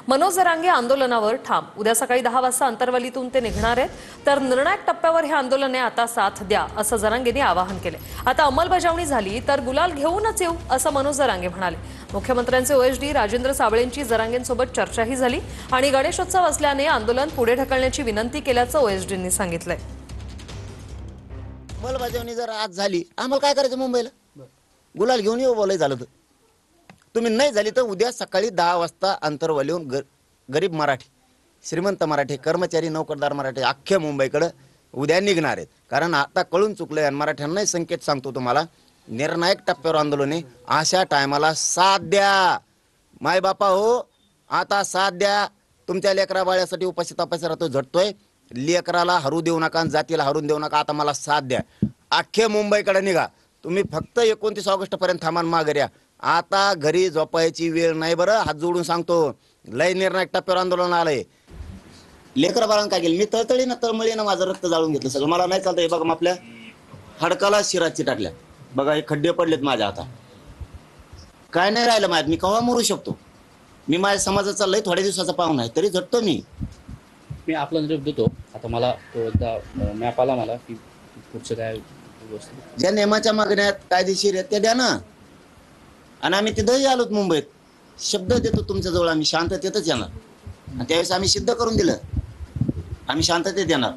मनोज जरांगे आंदोलनावर ठाम। उद्या सकाळी 10 वाजता अंतरवलीतून ते निघणार आहेत, तर निर्णायक टप्प्यावर हे आंदोलने आता साथ द्या असं जरांगेंनी आवाहन केले। आता अंमलबजावणी झाली तर गुलाल घेऊनच येऊ असं मनोज जरांगे म्हणाले। मुख्यमंत्र्यांचे ओएसडी राजेंद्र साबळेंची जरांगेंसोबत चर्चाही झाली आणि गणेशोत्सव असल्याने आंदोलन पुढे ढकलण्याची विनंती केल्याचं ओएसडींनी सांगितलंय। अंमलबजावणी जर आज झाली, आम्हाला काय करायचं? मुंबईला गुलाल घेऊन येऊ बोलाय झालं तर तुम्ही नाही झाली तर उद्या सकाळी 10 वाजता अंतरवलीहून गरीब मराठी, श्रीमंत मराठी, कर्मचारी, नोकरदार मराठी अख्ख्या मुंबईकडे उद्या निघणार आहेत। कारण आता कळून चुकलंय आणि मराठ्यांनाही संकेत सांगतो तुम्हाला, निर्णायक टप्प्यावर आंदोलन आहे। अशा टायमाला साथ द्या माय बापा हो, आता साथ द्या। तुमच्या लेकरा बाळ्यासाठी उपाशी तापाशी राहतो, झटतोय। लेकराला हरू देऊ नका, जातीला हरून देऊ नका। आता मला साथ द्या, अख्खे मुंबईकडे निघा। तुम्ही फक्त 29 ऑगस्ट पर्यंत थांबा, माघारी या। आता घरी झोपायची वेळ नाही बरं, हात जोडून सांगतो। लय निर्णायक टप्प्यावर आंदोलन आलंय। लेकरा बाळांना काय केलं? मी तळतळी ना तळमळी ना माझं रक्त जाळून घेतलं सगळं। मला नाही चालतं हे बघा, आपल्या हडकाला शिराची टाकल्या बघा, हे खड्डे पडलेत माझ्या हातात, काय नाही राहिलं माझ्यात। मी केव्हा मरू शकतो? मी माझ्या समाजाचा लय थोड्या दिवसाचा पाहुणा आहे, तरी झटतो मी आपला निरोप देतो। आता मला तो एकदा मॅप आला मला की पुढचं काय गोष्ट, ज्या नियमाच्या मागण्यात कायदेशीर आहेत त्या द्या ना। आणि आम्ही तिथंही आलोत मुंबईत, शब्द देतो तुमच्याजवळ, आम्ही शांततेतच येणार। आणि त्यावेळेस आम्ही सिद्ध करून दिलं, आम्ही शांततेत येणार।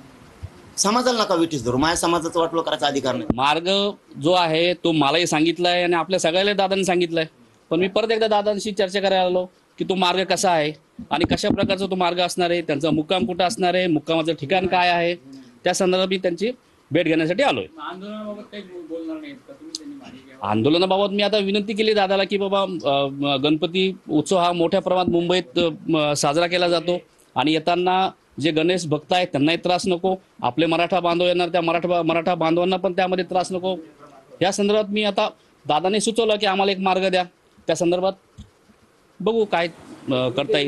समाजाला नका विठीस धरू, माझ्या समाजाचं वाटलं करायचा अधिकार नाही। मार्ग जो आहे तो मलाही सांगितलाय आणि आपल्या सगळ्याला दादांनी सांगितलंय, पण मी परत एकदा दादांशी चर्चा करायला आलो की तो मार्ग कसा आहे आणि कशा प्रकारचा तो मार्ग असणार आहे, त्यांचा मुक्काम कुठं असणार आहे, मुक्कामाचं ठिकाण काय आहे, त्या संदर्भात मी त्यांची भेट घेण्यासाठी आलोय। आंदोलनाबाबत मी आता विनंती केली दादाला की बाबा, गणपती उत्सव हा मोठ्या प्रमाणात मुंबईत साजरा केला जातो आणि येताना जे गणेश भक्त आहेत त्यांनाही त्रास नको, आपले मराठा बांधव येणार त्या मराठा बांधवांना पण त्यामध्ये त्रास नको। या संदर्भात मी आता दादाने सुचवलं की आम्हाला एक मार्ग द्या, त्या संदर्भात बघू काय करता येईल।